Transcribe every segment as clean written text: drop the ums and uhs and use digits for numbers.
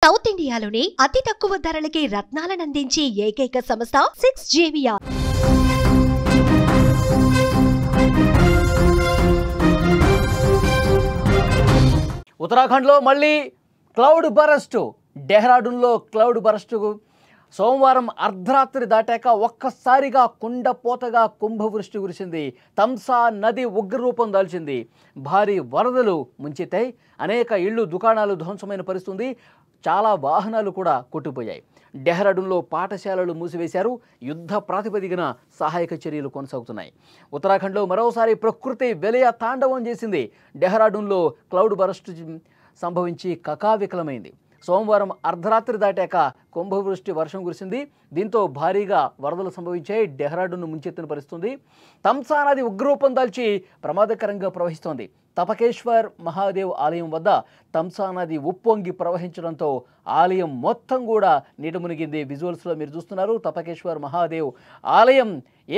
South ఇండియాలోని అతి తక్కువ ధరలకి రత్నాలనందించే ఏకైక సంస్థ 6JVR. ఉత్తరాఖండ్లో మళ్ళీ క్లౌడ్ బరస్ట్. డెహ్రాడూన్లో క్లౌడ్ బరస్టుకు సోమవారం అర్ధరాత్రి దాటాక ఒక్కసారిగా కుండపోతగా కుంభవృష్టి కురిసింది. తంసా నది ఉగ్రరూపం దాల్చింది. భారీ వరదలు ముంచెత్తాయి. అనేక ఇళ్ళు, దుకాణాలు ధ్వంసమైన పరిస్థితి. చాలా వాహనాలు కూడా కొట్టుకుపోయాయి. డెహ్రాడూన్లో పాఠశాలలు మూసివేశారు. యుద్ధ ప్రాతిపదికన సహాయక చర్యలు కొనసాగుతున్నాయి. ఉత్తరాఖండ్లో మరోసారి ప్రకృతి విలయ తాండవం చేసింది. డెహ్రాడూన్లో క్లౌడ్ బరస్ట్ సంభవించి కకావికలమైంది. సోమవారం అర్ధరాత్రి దాటాక కుంభవృష్టి వర్షం కురిసింది. దీంతో భారీగా వరదలు సంభవించాయి. డెహ్రాడూన్ను ముంచెత్తిన పరిస్థితుంది. తంసా నది ఉగ్రరూపం దాల్చి ప్రమాదకరంగా ప్రవహిస్తోంది. తపకేశ్వర్ మహాదేవ్ ఆలయం వద్ద తంసా నది ఉప్పొంగి ప్రవహించడంతో ఆలయం మొత్తం కూడా నీట మునిగింది. విజువల్స్లో మీరు చూస్తున్నారు. తపకేశ్వర్ మహాదేవ్ ఆలయం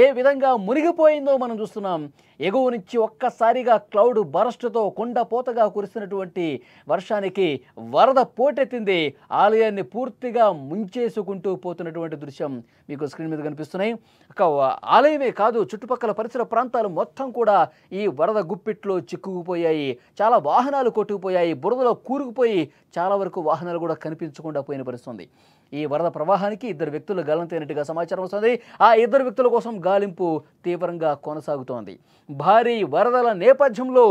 ఏ విధంగా మునిగిపోయిందో మనం చూస్తున్నాం. ఎగువ నుంచి ఒక్కసారిగా క్లౌడ్ బరస్టుతో కుండపోతగా కురిసినటువంటి వర్షానికి వరద పోటెత్తింది. ఆలయాన్ని పూర్తిగా ముంచేసుకుంటూ పోతున్నటువంటి దృశ్యం మీకు స్క్రీన్ మీద కనిపిస్తున్నాయి. ఒక ఆలయమే కాదు, చుట్టుపక్కల పరిసర ప్రాంతాలు మొత్తం కూడా ఈ వరద గుప్పిట్లో చిక్కుకుపోయాయి. చాలా వాహనాలు కొట్టుకుపోయాయి. బురదలో కూరుకుపోయి చాలా వరకు వాహనాలు కూడా కనిపించకుండా పోయిన పరిస్థితుంది. ఈ వరద ప్రవాహానికి 2 వ్యక్తులు గల్లంతైనట్టుగా సమాచారం వస్తుంది. ఆ 2 వ్యక్తుల కోసం గాలింపు తీవ్రంగా కొనసాగుతోంది. భారీ వరదల నేపథ్యంలో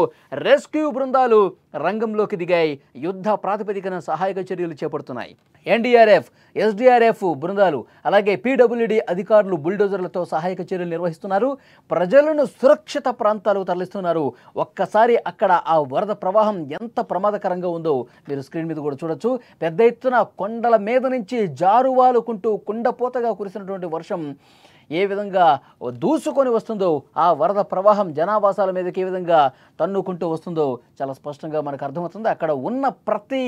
రెస్క్యూ బృందాలు రంగంలోకి దిగాయి. యుద్ధ ప్రాతిపదికన సహాయక చర్యలు చేపడుతున్నాయి. ఎన్డీఆర్ఎఫ్, ఎస్డీఆర్ఎఫ్ బృందాలు, అలాగే పీడబ్ల్యూడీ అధికారులు బుల్డోజర్లతో సహాయక చర్యలు నిర్వహిస్తున్నారు. ప్రజలను సురక్షిత ప్రాంతాలకు తరలిస్తున్నారు. ఒక్కసారి అక్కడ ఆ వరద ప్రవాహం ఎంత ప్రమాదకరంగా ఉందో మీరు స్క్రీన్ మీద కూడా చూడొచ్చు. పెద్ద ఎత్తున కొండల మీద నుంచి జారువాలుకుంటూ కుండపోతగా కురిసినటువంటి వర్షం ఏ విధంగా దూసుకొని వస్తుందో, ఆ వరద ప్రవాహం జనావాసాల మీదకి ఏ విధంగా తన్నుకుంటూ వస్తుందో చాలా స్పష్టంగా మనకు అర్థమవుతుంది. అక్కడ ఉన్న ప్రతి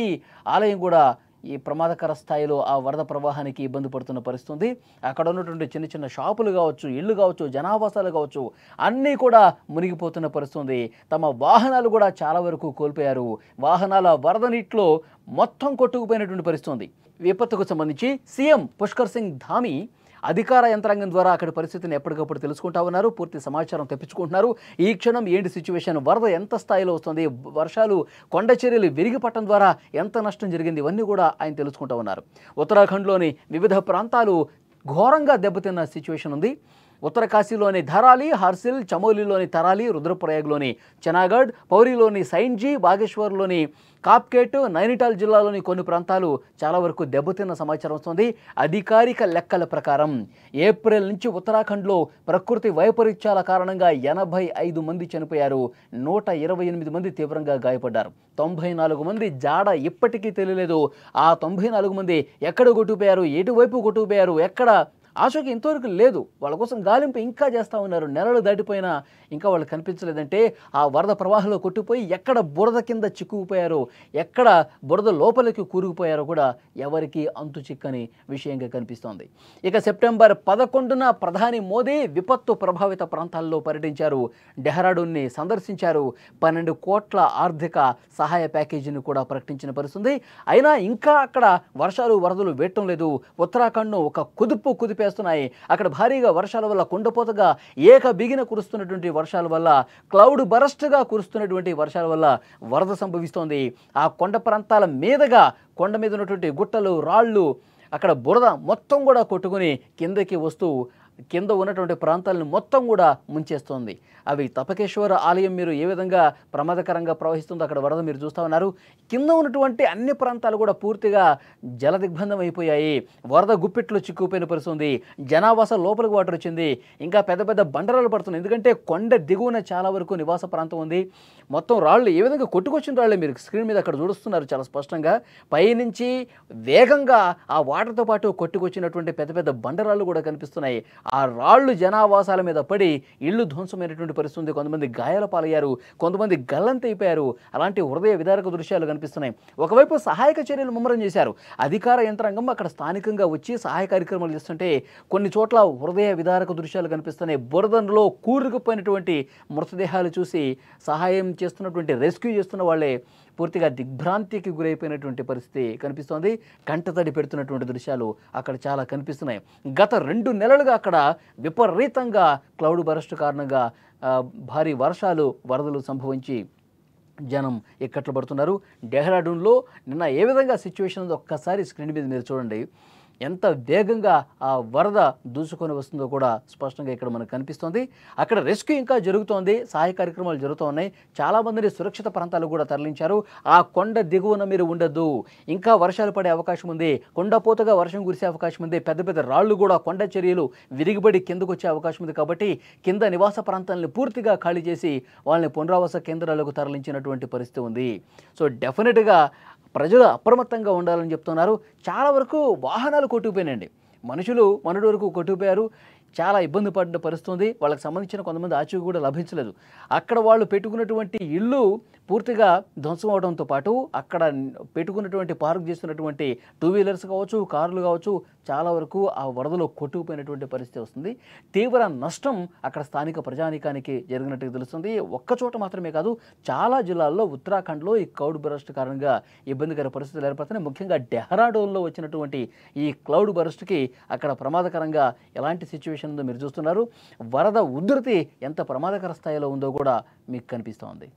ఆలయం కూడా ఈ ప్రమాదకర స్థాయిలో ఆ వరద ప్రవాహానికి ఇబ్బంది పడుతున్న పరిస్థితుంది. అక్కడ ఉన్నటువంటి చిన్న చిన్న షాపులు కావచ్చు, ఇళ్ళు కావచ్చు, జనావాసాలు కావచ్చు, అన్నీ కూడా మునిగిపోతున్న పరిస్థితుంది. తమ వాహనాలు కూడా చాలా వరకు కోల్పోయారు. వాహనాల వరద నీటిలో మొత్తం కొట్టుకుపోయినటువంటి పరిస్థితుంది. విపత్తుకు సంబంధించి సీఎం పుష్కర్ సింగ్ ధామీ అధికార యంత్రాంగం ద్వారా అక్కడి పరిస్థితిని ఎప్పటికప్పుడు తెలుసుకుంటా ఉన్నారు. పూర్తి సమాచారం తెప్పించుకుంటున్నారు. ఈ క్షణం ఏంటి సిచ్యువేషన్, వరద ఎంత స్థాయిలో వస్తుంది, వర్షాలు, కొండ చర్యలు విరిగిపట్టడం ద్వారా ఎంత నష్టం జరిగింది, ఇవన్నీ కూడా ఆయన తెలుసుకుంటా ఉన్నారు. ఉత్తరాఖండ్లోని వివిధ ప్రాంతాలు ఘోరంగా దెబ్బతిన్న సిచ్యువేషన్ ఉంది. ఉత్తరకాశీలోని ధరాలి, హర్సిల్, చమోలీలోని తరాలి, రుద్రప్రయాగ్లోని చనాగఢ్, పౌరిలోని సైన్జీ, బాగేశ్వర్లోని కాప్కేట్, నైనిటాల్ జిల్లాలోని కొన్ని ప్రాంతాలు చాలా వరకు దెబ్బతిన్న సమాచారం వస్తుంది. అధికారిక లెక్కల ప్రకారం ఏప్రిల్ నుంచి ఉత్తరాఖండ్లో ప్రకృతి వైపరీత్యాల కారణంగా 85 మంది చనిపోయారు. 128 మంది తీవ్రంగా గాయపడ్డారు. 94 మంది జాడ ఇప్పటికీ తెలియలేదు. ఆ 94 మంది ఎక్కడ కొట్టుకుపోయారు, ఎటువైపు కొట్టుకుపోయారు, ఎక్కడ ఆచూకీ ఇంతవరకు లేదు. వాళ్ళ కోసం గాలింపు ఇంకా చేస్తూ ఉన్నారు. నెలలు దాటిపోయినా ఇంకా వాళ్ళు కనిపించలేదంటే ఆ వరద ప్రవాహంలో కొట్టుకుపోయి ఎక్కడ బురద కింద చిక్కుకుపోయారో, ఎక్కడ బురద లోపలికి కూరుకుపోయారో కూడా ఎవరికి అంతు చిక్కని విషయంగా కనిపిస్తోంది. ఇక సెప్టెంబర్ 11న ప్రధాని మోదీ విపత్తు ప్రభావిత ప్రాంతాల్లో పర్యటించారు. డెహ్రాడూన్ని సందర్శించారు. 12 కోట్ల ఆర్థిక సహాయ ప్యాకేజీని కూడా ప్రకటించిన పరిస్థితుంది. అయినా ఇంకా అక్కడ వర్షాలు, వరదలు వేయటం లేదు. ఉత్తరాఖండ్ను ఒక కుదిపేస్తున్నాయి. అక్కడ భారీగా వర్షాల వల్ల కుండపోతగా బిగిన కురుస్తున్నటువంటి వర్షాల వల్ల, క్లౌడ్ బరస్ట్గా కురుస్తున్నటువంటి వర్షాల వల్ల వరద సంభవిస్తోంది. ఆ కొండ ప్రాంతాల మీదుగా, కొండ మీద ఉన్నటువంటి గుట్టలు, రాళ్ళు, అక్కడ బురద మొత్తం కూడా కొట్టుకుని కిందకి వస్తూ కింద ఉన్నటువంటి ప్రాంతాలను మొత్తం కూడా ముంచేస్తోంది. అవి తపకేశ్వర ఆలయం మీరు ఏ విధంగా ప్రమాదకరంగా ప్రవహిస్తుందో అక్కడ వరద మీరు చూస్తూ ఉన్నారు. కింద ఉన్నటువంటి అన్ని ప్రాంతాలు కూడా పూర్తిగా జల దిగ్బంధం అయిపోయాయి. వరద గుప్పిట్లో చిక్కుపోయిన పరిస్థితుంది. జనావాస లోపలికి వాటర్ వచ్చింది. ఇంకా పెద్ద పెద్ద బండరాలు పడుతున్నాయి. ఎందుకంటే కొండ దిగువన చాలా వరకు నివాస ప్రాంతం ఉంది. మొత్తం రాళ్ళు ఏ విధంగా కొట్టుకొచ్చిన రాళ్ళే మీరు స్క్రీన్ మీద అక్కడ చూస్తున్నారు చాలా స్పష్టంగా. పైనుంచి వేగంగా ఆ వాటర్తో పాటు కొట్టుకొచ్చినటువంటి పెద్ద పెద్ద బండరాళ్ళు కూడా కనిపిస్తున్నాయి. ఆ రాళ్ళు జనావాసాల మీద పడి ఇళ్ళు ధ్వంసమైనటువంటి పరిస్థితి. కొంతమంది గాయాల పాలయ్యారు, కొంతమంది గల్లంతైపోయారు. అలాంటి హృదయ విదారక దృశ్యాలు కనిపిస్తున్నాయి. ఒకవైపు సహాయక చర్యలు ముమ్మరం చేశారు. అధికార యంత్రాంగం అక్కడ స్థానికంగా వచ్చి సహాయ కార్యక్రమాలు చేస్తుంటే కొన్ని చోట్ల హృదయ విదారక దృశ్యాలు కనిపిస్తున్నాయి. బురదలో కూరుకుపోయినటువంటి మృతదేహాలు చూసి సహాయం చేస్తున్నటువంటి, రెస్క్యూ చేస్తున్న వాళ్ళే పూర్తిగా దిగ్భ్రాంతికి గురైపోయినటువంటి పరిస్థితి కనిపిస్తోంది. కంటతడి పెడుతున్నటువంటి దృశ్యాలు అక్కడ చాలా కనిపిస్తున్నాయి. గత 2 నెలలుగా అక్కడ విపరీతంగా క్లౌడ్ బరస్ట్ కారణంగా భారీ వర్షాలు, వరదలు సంభవించి జనం ఇక్కట్లు పడుతున్నారు. డెహ్రాడూన్లో నిన్న ఏ విధంగా సిచ్యువేషన్ ఉందో ఒక్కసారి స్క్రీన్ మీద మీరు చూడండి. ఎంత వేగంగా ఆ వరద దూసుకొని వస్తుందో కూడా స్పష్టంగా ఇక్కడ మనకు కనిపిస్తోంది. అక్కడ రెస్క్యూ ఇంకా జరుగుతోంది, సహాయ కార్యక్రమాలు జరుగుతూ ఉన్నాయి. చాలామందిని సురక్షిత ప్రాంతాలకు కూడా తరలించారు. ఆ కొండ దిగువన మీరు ఉండొద్దు, ఇంకా వర్షాలు పడే అవకాశం ఉంది, కొండపోతగా వర్షం కురిసే అవకాశం ఉంది, పెద్ద పెద్ద రాళ్ళు కూడా కొండ చర్యలు విరిగిబడి కిందకు వచ్చే అవకాశం ఉంది. కాబట్టి కింద నివాస ప్రాంతాలను పూర్తిగా ఖాళీ చేసి వాళ్ళని పునరావాస కేంద్రాలకు తరలించినటువంటి పరిస్థితి ఉంది. సో డెఫినెట్గా ప్రజలు అప్రమత్తంగా ఉండాలని చెప్తున్నారు. చాలా వరకు వాహనాలు కొట్టుకుపోయినాయండి, మనుషులు మొన్నటి వరకు కొట్టుకుపోయారు. చాలా ఇబ్బంది పడిన పరిస్థితుంది. వాళ్ళకి సంబంధించిన కొంతమంది ఆచూకీ కూడా లభించలేదు. అక్కడ వాళ్ళు పెట్టుకున్నటువంటి ఇల్లు పూర్తిగా ధ్వంసం అవడంతో పాటు అక్కడ పెట్టుకున్నటువంటి పార్క్ చేస్తున్నటువంటి 2 వీలర్స్ కావచ్చు, కార్లు కావచ్చు, చాలా వరకు ఆ వరదలో కొట్టుకుపోయినటువంటి పరిస్థితి వస్తుంది. తీవ్ర నష్టం అక్కడ స్థానిక ప్రజానీకానికి జరిగినట్టుగా తెలుస్తుంది. ఒక్కచోట మాత్రమే కాదు, చాలా జిల్లాల్లో ఉత్తరాఖండ్లో ఈ క్లౌడ్ బరస్ట్ కారణంగా ఇబ్బందికర పరిస్థితులు ఏర్పడుతున్నాయి. ముఖ్యంగా డెహ్రాడూన్లో వచ్చినటువంటి ఈ క్లౌడ్ బరస్ట్కి అక్కడ ప్రమాదకరంగా ఎలాంటి సిచ్యువేషన్ ఉందో మీరు చూస్తున్నారు. వరద ఉధృతి ఎంత ప్రమాదకర స్థాయిలో ఉందో కూడా మీకు కనిపిస్తోంది.